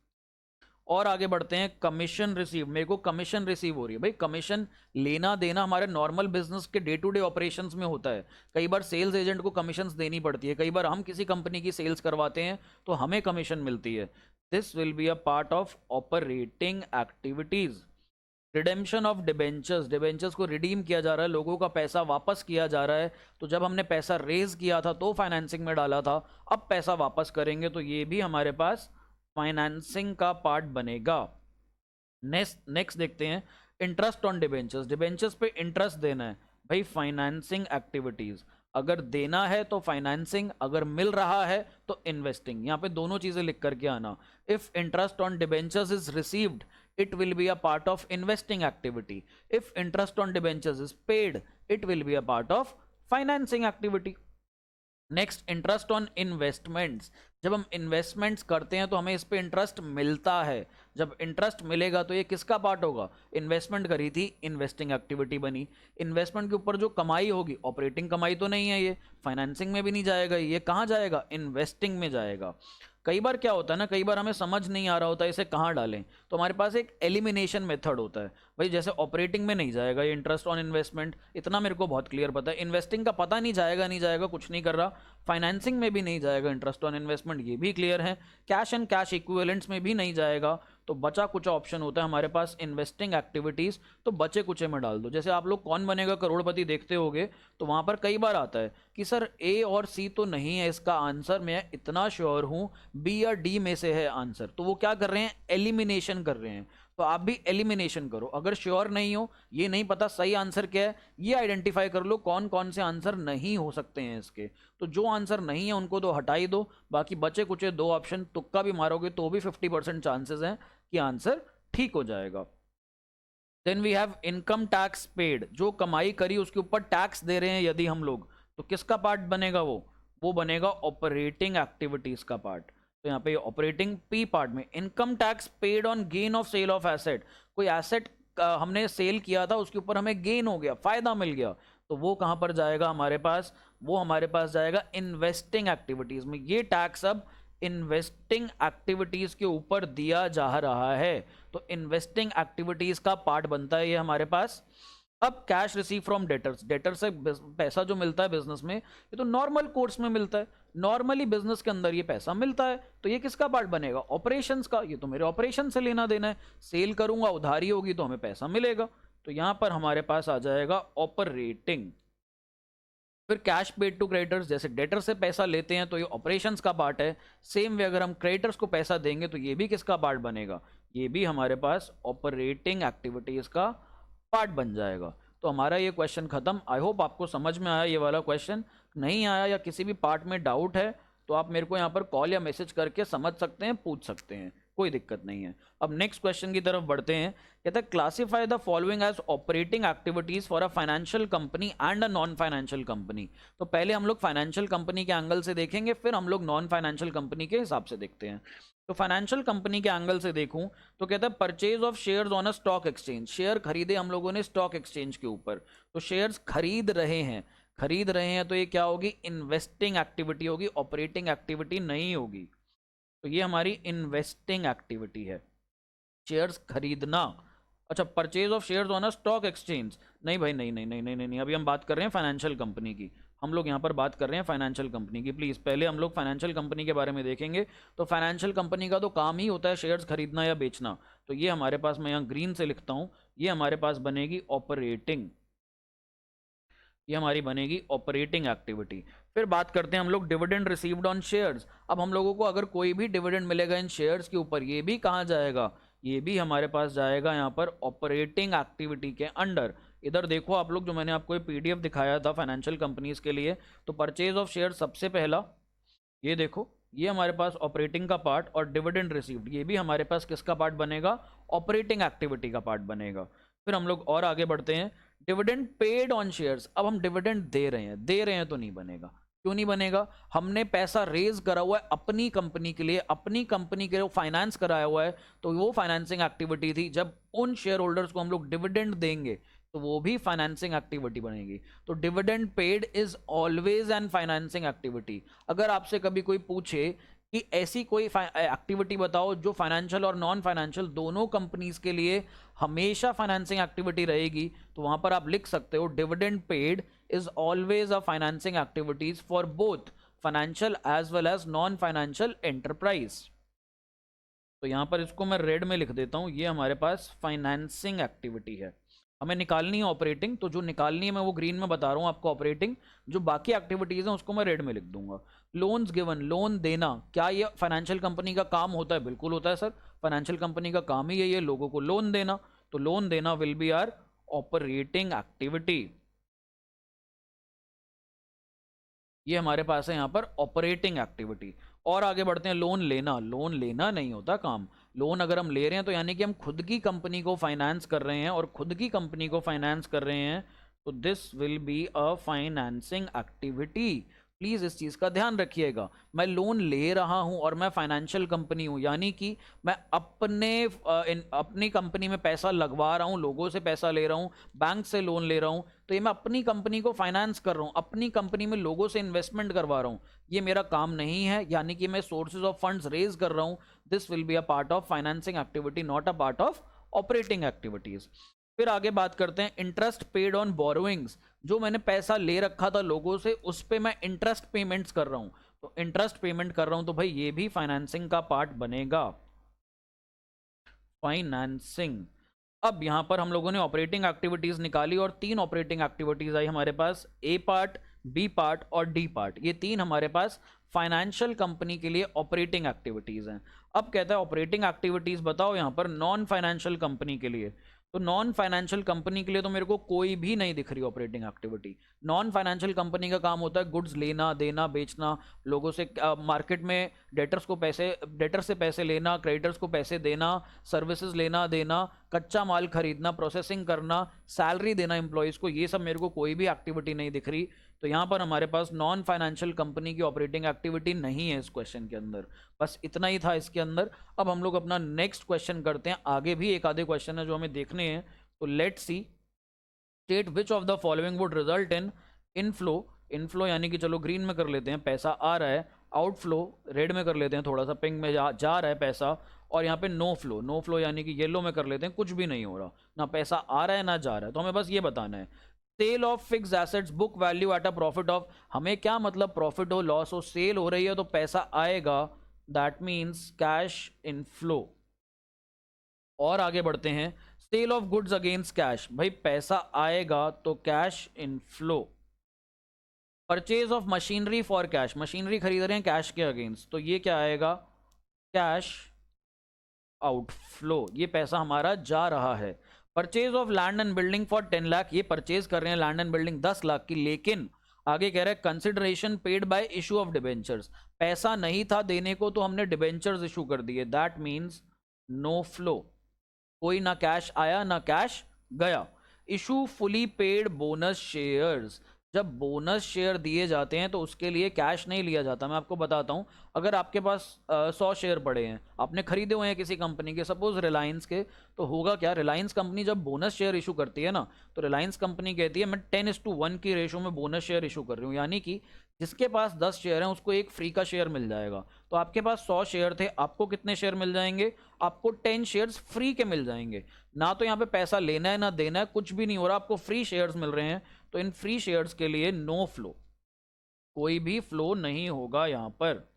और आगे बढ़ते हैं, कमीशन रिसीव, मेरे को कमीशन रिसीव हो रही है, भाई कमीशन लेना देना हमारे नॉर्मल बिजनेस के डे टू डे ऑपरेशंस में होता है। कई बार सेल्स एजेंट को कमीशंस देनी पड़ती है, कई बार हम किसी कंपनी की सेल्स करवाते हैं तो हमें कमीशन मिलती है। This will be a part of operating activities. Redemption of debentures, debentures को रिडीम किया जा रहा है, लोगों का पैसा वापस किया जा रहा है, तो जब हमने पैसा रेज किया था तो फाइनेंसिंग में डाला था, अब पैसा वापस करेंगे तो ये भी हमारे पास फाइनेंसिंग का पार्ट बनेगा। नेक्स्ट देखते हैं, इंटरेस्ट ऑन डिबेंचर्स, डिबेंचर्स पे इंटरेस्ट देना है, भाई फाइनेंसिंग एक्टिविटीज। अगर देना है तो फाइनेंसिंग, अगर मिल रहा है तो इन्वेस्टिंग, यहाँ पे दोनों चीजें लिख करके आना। If interest on debentures is received it will be a part of investing activity. If interest on debentures is paid, it will be a part of financing activity. Next, interest on investments, जब हम investments करते हैं तो हमें इस पे interest मिलता है, जब इंटरेस्ट मिलेगा तो ये किसका पार्ट होगा, इन्वेस्टमेंट करी थी, इन्वेस्टिंग एक्टिविटी बनी। इन्वेस्टमेंट के ऊपर जो कमाई होगी, ऑपरेटिंग कमाई तो नहीं है, ये फाइनेंसिंग में भी नहीं जाएगा, ये कहाँ जाएगा, इन्वेस्टिंग में जाएगा। कई बार क्या होता है ना, कई बार हमें समझ नहीं आ रहा होता इसे कहाँ डालें, तो हमारे पास एक एलिमिनेशन मेथड होता है, भाई जैसे ऑपरेटिंग में नहीं जाएगा ये इंटरेस्ट ऑन इन्वेस्टमेंट, इतना मेरे को बहुत क्लियर पता है। इन्वेस्टिंग का पता नहीं जाएगा, नहीं जाएगा, कुछ नहीं कर रहा। फाइनेंसिंग में भी नहीं जाएगा इंटरेस्ट ऑन इन्वेस्टमेंट, ये भी क्लियर है। कैश एंड कैश इक्विवेलेंट्स में भी नहीं जाएगा, तो बचा कुछ ऑप्शन होता है हमारे पास इन्वेस्टिंग एक्टिविटीज, तो बचे कुचे में डाल दो। जैसे आप लोग कौन बनेगा करोड़पति देखते होगे, तो वहां पर कई बार आता है कि सर ए और सी तो नहीं है इसका आंसर, मैं इतना श्योर हूं बी या डी में से है आंसर, तो वो क्या कर रहे हैं, एलिमिनेशन कर रहे हैं। तो आप भी एलिमिनेशन करो, अगर श्योर नहीं हो, ये नहीं पता सही आंसर क्या है, ये आइडेंटिफाई कर लो कौन कौन से आंसर नहीं हो सकते हैं इसके, तो जो आंसर नहीं है उनको तो हटा ही दो, बाकी बचे कुचे दो ऑप्शन तुक्का भी मारोगे तो भी 50% चांसेस हैं कि आंसर ठीक हो जाएगा। Then we have income tax paid, जो कमाई करी उसके ऊपर टैक्स दे रहे हैं यदि हम लोग, तो किसका पार्ट बनेगा, वो बनेगा ऑपरेटिंग एक्टिविटीज का पार्ट। तो यहाँ पे ऑपरेटिंग पी पार्ट में income tax paid on gain of sale of asset, कोई एसेट हमने सेल किया था उसके ऊपर हमें गेन हो गया, फायदा मिल गया, तो वो कहां पर जाएगा हमारे पास, वो हमारे पास जाएगा इन्वेस्टिंग एक्टिविटीज में। ये टैक्स अब इन्वेस्टिंग एक्टिविटीज के ऊपर दिया जा रहा है, तो इन्वेस्टिंग एक्टिविटीज का पार्ट बनता है ये हमारे पास। अब cash receive from debtors, debtor से पैसा जो मिलता है बिजनेस में, ये तो नॉर्मल कोर्स में मिलता है, नॉर्मली बिजनेस के अंदर ये पैसा मिलता है, तो ये किसका पार्ट बनेगा, ऑपरेशंस का, ये तो मेरे ऑपरेशन से लेना देना है, सेल करूंगा उधारी होगी तो हमें पैसा मिलेगा, तो यहां पर हमारे पास आ जाएगा ऑपरेटिंग। फिर कैश पेड टू क्रेडिटर्स, जैसे डेटर से पैसा लेते हैं तो ये ऑपरेशंस का पार्ट है, सेम वे अगर हम क्रेडिटर्स को पैसा देंगे तो ये भी किसका पार्ट बनेगा, ये भी हमारे पास ऑपरेटिंग एक्टिविटीज का पार्ट बन जाएगा। तो हमारा ये क्वेश्चन खत्म। आई होप आपको समझ में आया ये वाला क्वेश्चन, नहीं आया या किसी भी पार्ट में डाउट है तो आप मेरे को यहाँ पर कॉल या मैसेज करके समझ सकते हैं, पूछ सकते हैं, कोई दिक्कत नहीं है। अब नेक्स्ट क्वेश्चन की तरफ बढ़ते हैं, कहता है classify the following as operating activities for a financial company and a non financial company. तो पहले हम लोग फाइनेंशियल कंपनी के एंगल से देखेंगे, फिर हम लोग नॉन फाइनेंशियल कंपनी के हिसाब से देखते हैं। तो फाइनेंशियल कंपनी के एंगल से देखूं तो कहता है purchase of shares on a stock exchange, share खरीदे हम लोगों ने स्टॉक एक्सचेंज के ऊपर, तो शेयर्स खरीद रहे हैं, खरीद रहे हैं तो ये क्या होगी, इन्वेस्टिंग एक्टिविटी होगी, ऑपरेटिंग एक्टिविटी नहीं होगी। तो ये हमारी इन्वेस्टिंग एक्टिविटी है, शेयर्स खरीदना। अच्छा, purchase of shares on a stock exchange, नहीं भाई, नहीं नहीं नहीं नहीं नहीं नहीं, अभी हम बात कर रहे हैं फाइनेंशियल कंपनी की, हम लोग यहाँ पर बात कर रहे हैं फाइनेंशियल कंपनी की। प्लीज़ पहले हम लोग फाइनेंशियल कंपनी के बारे में देखेंगे। तो फाइनेंशियल कंपनी का तो काम ही होता है शेयर्स खरीदना या बेचना। तो ये हमारे पास, मैं यहाँ ग्रीन से लिखता हूँ, ये हमारे पास बनेगी ऑपरेटिंग, ये हमारी बनेगी ऑपरेटिंग एक्टिविटी। फिर बात करते हैं हम लोग डिविडेंड रिसीव्ड ऑन शेयर्स। अब हम लोगों को अगर कोई भी डिविडेंड मिलेगा इन शेयर्स के ऊपर, ये भी कहाँ जाएगा, ये भी हमारे पास जाएगा यहाँ पर ऑपरेटिंग एक्टिविटी के अंडर। इधर देखो आप लोग, जो मैंने आपको ये पीडीएफ दिखाया था फाइनेंशियल कंपनीज के लिए, तो परचेज ऑफ शेयर सबसे पहला, ये देखो, ये हमारे पास ऑपरेटिंग का पार्ट, और डिविडेंड रिसीव्ड ये भी हमारे पास किसका पार्ट बनेगा, ऑपरेटिंग एक्टिविटी का पार्ट बनेगा। फिर हम लोग और आगे बढ़ते हैं, डिविडेंड पेड ऑन शेयर्स। अब हम डिविडेंड दे रहे हैं तो नहीं बनेगा। क्यों नहीं बनेगा, हमने पैसा रेज करा हुआ है अपनी कंपनी के लिए, अपनी कंपनी के लिए फाइनेंस कराया हुआ है, तो वो फाइनेंसिंग एक्टिविटी थी। जब उन शेयर होल्डर्स को हम लोग डिविडेंड देंगे तो वो भी फाइनेंसिंग एक्टिविटी बनेगी। तो dividend paid is always an financing activity. अगर आपसे कभी कोई पूछे कि ऐसी कोई एक्टिविटी बताओ जो फाइनेंशियल और नॉन फाइनेंशियल दोनों कंपनीज के लिए हमेशा फाइनेंसिंग एक्टिविटी रहेगी, तो वहां पर आप लिख सकते हो dividend paid is always a financing activities for both financial as well as non financial enterprise. तो यहां पर इसको मैं रेड में लिख देता हूं, ये हमारे पास फाइनेंसिंग एक्टिविटी है। हमें निकालनी है ऑपरेटिंग, तो जो निकालनी है मैं वो ग्रीन में बता रहा हूँ आपको ऑपरेटिंग, जो बाकी एक्टिविटीज़ हैं उसको मैं रेड में लिख दूंगा। लोन्स गिवन, लोन देना, क्या ये फाइनेंशियल कंपनी का काम होता है, बिल्कुल होता है सर, फाइनेंशियल कंपनी का काम ही यही है लोगों को लोन देना। तो लोन देना will be our operating activity, ये हमारे पास है यहाँ पर ऑपरेटिंग एक्टिविटी। और आगे बढ़ते हैं, लोन लेना, लोन लेना नहीं होता काम। लोन अगर हम ले रहे हैं तो यानी कि हम खुद की कंपनी को फाइनेंस कर रहे हैं, और खुद की कंपनी को फाइनेंस कर रहे हैं, तो this will be a financing activity. Please इस चीज़ का ध्यान रखिएगा, मैं लोन ले रहा हूं और मैं फाइनेंशियल कंपनी हूं, यानी कि मैं अपनी कंपनी में पैसा लगवा रहा हूं, लोगों से पैसा ले रहा हूं, बैंक से लोन ले रहा हूं, तो ये मैं अपनी कंपनी को फाइनेंस कर रहा हूं, अपनी कंपनी में लोगों से इन्वेस्टमेंट करवा रहा हूं, ये मेरा काम नहीं है, यानी कि मैं सोर्सेज ऑफ फंड्स रेज कर रहा हूं। This will be a part of financing activity, not a part of operating activities. फिर आगे बात करते हैं इंटरेस्ट पेड ऑन बोरोइंग्स, जो मैंने पैसा ले रखा था लोगों से, उस पे मैं इंटरेस्ट पेमेंट्स कर रहा हूं, तो इंटरेस्ट पेमेंट कर रहा हूं, तो भाई ये भी फाइनेंसिंग का पार्ट बनेगा, फाइनेंसिंग। अब यहां पर हम लोगों ने ऑपरेटिंग एक्टिविटीज निकाली, और 3 ऑपरेटिंग एक्टिविटीज आई हमारे पास, ए पार्ट, बी पार्ट और डी पार्ट, ये 3 हमारे पास फाइनेंशियल कंपनी के लिए ऑपरेटिंग एक्टिविटीज हैं। अब कहता है ऑपरेटिंग एक्टिविटीज बताओ यहां पर नॉन फाइनेंशियल कंपनी के लिए, तो नॉन फाइनेंशियल कंपनी के लिए तो मेरे को कोई भी नहीं दिख रही operating activity. Non financial company का काम होता है गुड्स लेना, देना, बेचना, लोगों से मार्केट में डेटर्स से पैसे लेना, क्रेडिटर्स को पैसे देना, सर्विसेज लेना देना, कच्चा माल खरीदना, प्रोसेसिंग करना, सैलरी देना एम्प्लॉयज़ को, ये सब मेरे को कोई भी एक्टिविटी नहीं दिख रही। तो यहाँ पर हमारे पास नॉन फाइनेंशियल कंपनी की ऑपरेटिंग एक्टिविटी नहीं है इस क्वेश्चन के अंदर। बस इतना ही था इसके अंदर। अब हम लोग अपना नेक्स्ट क्वेश्चन करते हैं, आगे भी एक आधे क्वेश्चन है जो हमें देखने हैं। तो let's see, state which of the following would result in inflow, inflow यानी कि चलो ग्रीन में कर लेते हैं, पैसा आ रहा है, आउटफ्लो रेड में कर लेते हैं, थोड़ा सा पिंक में जा रहा है पैसा, और यहाँ पे नो फ्लो, नो फ्लो यानी कि येलो में कर लेते हैं, कुछ भी नहीं हो रहा, ना पैसा आ रहा है ना जा रहा है। तो हमें बस ये बताना है, sale of fix assets book value at a profit of, हमें क्या मतलब प्रॉफिट हो लॉस हो, सेल हो रही है तो पैसा आएगा, दैट मीन्स कैश इनफ्लो। और आगे बढ़ते हैं, sale of goods against cash, भाई पैसा आएगा तो cash inflow. Purchase of machinery for cash, machinery खरीद रहे हैं कैश के अगेंस्ट, तो ये क्या आएगा, कैश आउटफ्लो, ये पैसा हमारा जा रहा है। Purchase of land and building for 10 lakh, ये परचेज कर रहे हैं लैंड एंड बिल्डिंग 10 लाख की, लेकिन आगे कह रहे हैं consideration paid by issue of debentures, पैसा नहीं था देने को तो हमने डिबेंचर्स इशू कर दिए, दैट मीन्स नो फ्लो, कोई ना कैश आया ना कैश गया। Issue fully paid bonus shares, जब बोनस शेयर दिए जाते हैं तो उसके लिए कैश नहीं लिया जाता। मैं आपको बताता हूँ, अगर आपके पास 100 शेयर पड़े हैं, आपने खरीदे हुए हैं किसी कंपनी के, सपोज रिलायंस के, तो होगा क्या, रिलायंस कंपनी जब बोनस शेयर इशू करती है ना, तो रिलायंस कंपनी कहती है मैं 10:1 की रेशो में बोनस शेयर इशू कर रही हूँ, यानी कि जिसके पास 10 शेयर हैं उसको एक फ्री का शेयर मिल जाएगा। तो आपके पास 100 शेयर थे, आपको कितने शेयर मिल जाएंगे, आपको 10 शेयर्स फ्री के मिल जाएंगे। ना तो यहाँ पे पैसा लेना है ना देना है, कुछ भी नहीं हो रहा, आपको फ्री शेयर्स मिल रहे हैं। तो इन फ्री शेयर्स के लिए नो फ्लो, कोई भी फ्लो नहीं होगा यहां पर।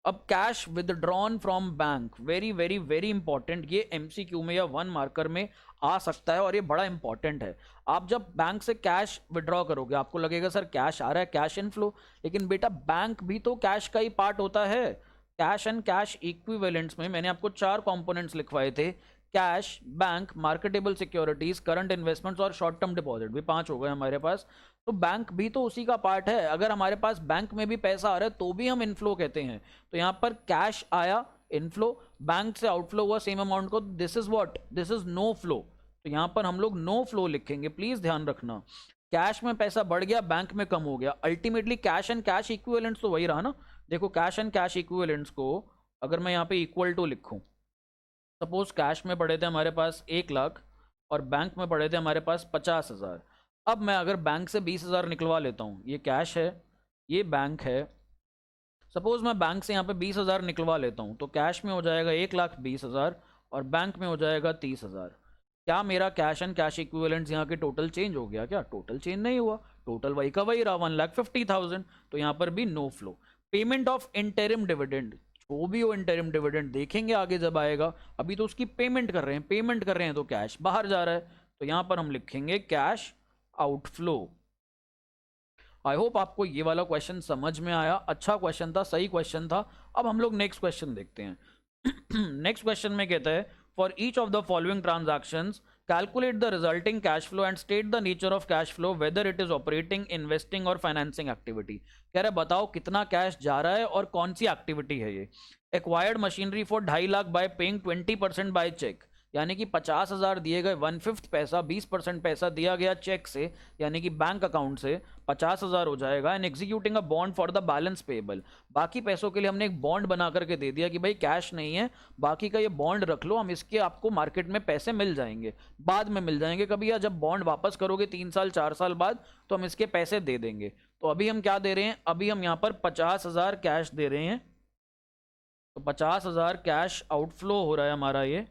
अब cash withdrawn from bank, very very very important, ये एमसीक्यू में या 1 मार्कर में आ सकता है और ये बड़ा इंपॉर्टेंट है। आप जब बैंक से कैश विड्रॉ करोगे आपको लगेगा सर कैश आ रहा है, कैश इनफ्लो, लेकिन बेटा बैंक भी तो कैश का ही पार्ट होता है। कैश एंड कैश इक्विवेलेंट्स में मैंने आपको 4 कंपोनेंट्स लिखवाए थे, cash, bank, marketable securities, current investments और शॉर्ट टर्म डिपॉजिट, भी 5 हो गए हमारे पास। तो बैंक भी तो उसी का पार्ट है। अगर हमारे पास बैंक में भी पैसा आ रहा है तो भी हम इनफ्लो कहते हैं। तो यहाँ पर कैश आया इनफ्लो, बैंक से आउटफ्लो हुआ सेम अमाउंट को, this is what, this is no flow. तो यहाँ पर हम लोग नो फ्लो लिखेंगे, प्लीज ध्यान रखना। कैश में पैसा बढ़ गया, बैंक में कम हो गया, ultimately cash and cash equivalents तो वही रहा ना। देखो कैश एंड कैश इक्विवेलेंट्स को अगर मैं यहाँ पे इक्वल टू लिखूं, सपोज कैश में पड़े थे हमारे पास 1 लाख और बैंक में पड़े थे हमारे पास 50,000। अब मैं अगर बैंक से 20,000 निकलवा लेता हूँ, ये कैश है ये बैंक है, सपोज मैं बैंक से यहाँ पे 20,000 निकलवा लेता हूँ, तो कैश में हो जाएगा 1,20,000 और बैंक में हो जाएगा 30,000। क्या मेरा कैश एंड कैश इक्विवेलेंट्स यहाँ के टोटल चेंज हो गया क्या? टोटल चेंज नहीं हुआ, टोटल वही का वही रहा, 1,50,000। तो यहाँ पर भी no flow. Payment of interim dividend, जो भी हो इंटरिम डिविडेंड देखेंगे आगे जब आएगा, अभी तो उसकी पेमेंट कर रहे हैं, पेमेंट कर रहे हैं तो कैश बाहर जा रहा है, तो यहाँ पर हम लिखेंगे कैश आउटफ्लो। आई होप आपको ये वाला क्वेश्चन समझ में आया, अच्छा क्वेश्चन था, सही क्वेश्चन था। अब हम लोग नेक्स्ट क्वेश्चन देखते हैं। नेक्स्ट क्वेश्चन में कहता है for each of the following transactions calculate the resulting cash flow and state the nature of cash flow whether it is operating, investing और फाइनेंसिंग एक्टिविटी। कह रहे बताओ कितना कैश जा रहा है और कौन सी एक्टिविटी है ये। Acquired machinery for 2.5 lakh by paying 20% by cheque, यानी कि 50,000 दिए गए, 1/5 पैसा, 20% पैसा दिया गया चेक से, यानी कि बैंक अकाउंट से 50,000 हो जाएगा। And executing a bond for the balance payable, बाकी पैसों के लिए हमने एक बॉन्ड बना करके दे दिया कि भाई कैश नहीं है, बाकी का ये बॉन्ड रख लो, हम इसके आपको मार्केट में पैसे मिल जाएंगे, बाद में मिल जाएंगे कभी, या जब बॉन्ड वापस करोगे 3 साल 4 साल बाद तो हम इसके पैसे दे देंगे। तो अभी हम क्या दे रहे हैं, अभी हम यहाँ पर 50,000 कैश दे रहे हैं, तो 50,000 कैश आउटफ्लो हो रहा है हमारा ये।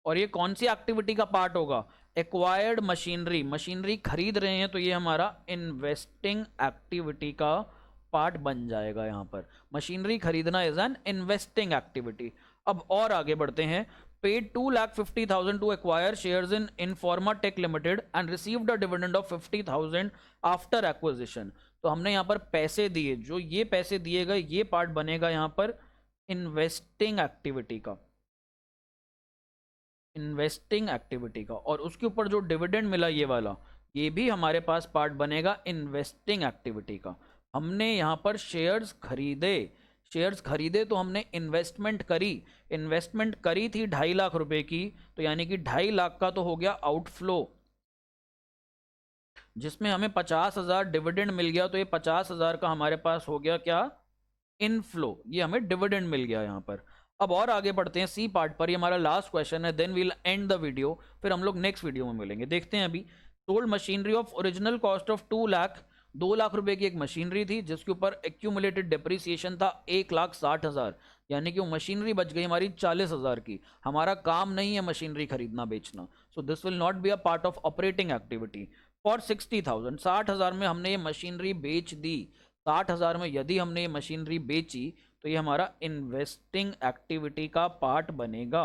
और ये कौन सी एक्टिविटी का पार्ट होगा, एक्वायर्ड मशीनरी, मशीनरी खरीद रहे हैं तो ये हमारा इन्वेस्टिंग एक्टिविटी का पार्ट बन जाएगा। यहाँ पर मशीनरी खरीदना इज एन इन्वेस्टिंग एक्टिविटी। अब और आगे बढ़ते हैं, paid 2,50,000 to acquire shares in Informa Tech Limited and received a dividend of 50,000 after acquisition. तो हमने यहाँ पर पैसे दिए, जो ये पैसे दिए गए ये पार्ट बनेगा यहाँ पर इन्वेस्टिंग एक्टिविटी का, इन्वेस्टिंग एक्टिविटी का, और उसके ऊपर जो डिविडेंड मिला ये वाला, ये भी हमारे पास पार्ट बनेगा इन्वेस्टिंग एक्टिविटी का। हमने यहाँ पर शेयर्स खरीदे, शेयर्स खरीदे तो हमने इन्वेस्टमेंट करी, इन्वेस्टमेंट करी थी 2.5 लाख रुपए की, तो यानी कि 2.5 लाख का तो हो गया आउटफ्लो, जिसमें हमें 50,000 डिविडेंड मिल गया, तो ये 50,000 का हमारे पास हो गया क्या, इनफ्लो, ये हमें डिविडेंड मिल गया यहाँ पर। अब और आगे बढ़ते हैं सी पार्ट पर, ये हमारा लास्ट क्वेश्चन है, then we'll end the video, फिर हम लोग नेक्स्ट वीडियो में मिलेंगे। देखते हैं अभी, sold machinery of original cost of 2 lakh, 2 lakh रुपए की एक मशीनरी थी जिसके ऊपर एक्यूमुलेटेड डिप्रिसिएशन था 1,60,000, यानी कि वो मशीनरी बच गई हमारी 40,000 की। हमारा काम नहीं है मशीनरी खरीदना बेचना, so this will not be a part of operating activity. For 60,000, 60,000 में हमने ये मशीनरी बेच दी, 60,000 में यदि हमने ये मशीनरी बेची तो ये हमारा इन्वेस्टिंग एक्टिविटी का पार्ट बनेगा,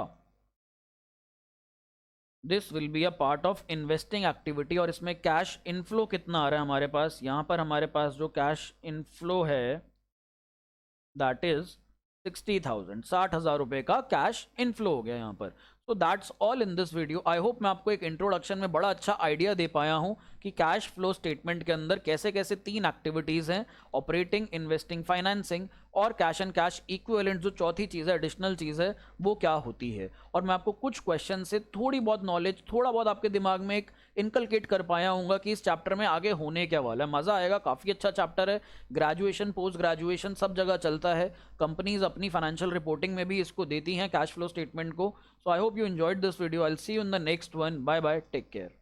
this will be a part of investing activity. और इसमें कैश इनफ्लो कितना आ रहा है हमारे पास, यहाँ पर हमारे पास जो कैश इनफ्लो है दैट इज 60,000, 60,000 रुपए का कैश इनफ्लो हो गया यहाँ पर। तो that's all in this video. I hope मैं आपको एक इंट्रोडक्शन में बड़ा अच्छा आइडिया दे पाया हूं कि कैश फ्लो स्टेटमेंट के अंदर कैसे कैसे 3 एक्टिविटीज हैं, ऑपरेटिंग, इन्वेस्टिंग, फाइनेंसिंग और कैश एंड कैश इक्विवेलेंट जो चौथी चीज़ है, एडिशनल चीज़ है, वो क्या होती है। और मैं आपको कुछ क्वेश्चन से थोड़ी बहुत नॉलेज, थोड़ा बहुत आपके दिमाग में एक इनकलकेट कर पाया हूँ कि इस चैप्टर में आगे होने क्या वाला है। मज़ा आएगा, काफ़ी अच्छा चैप्टर है, ग्रेजुएशन, पोस्ट ग्रेजुएशन सब जगह चलता है। कंपनीज अपनी फाइनेंशियल रिपोर्टिंग में भी इसको देती हैं, कैश फ्लो स्टेटमेंट को। So I hope you enjoyed this video. I'll see you in the next one. Bye bye. Take care.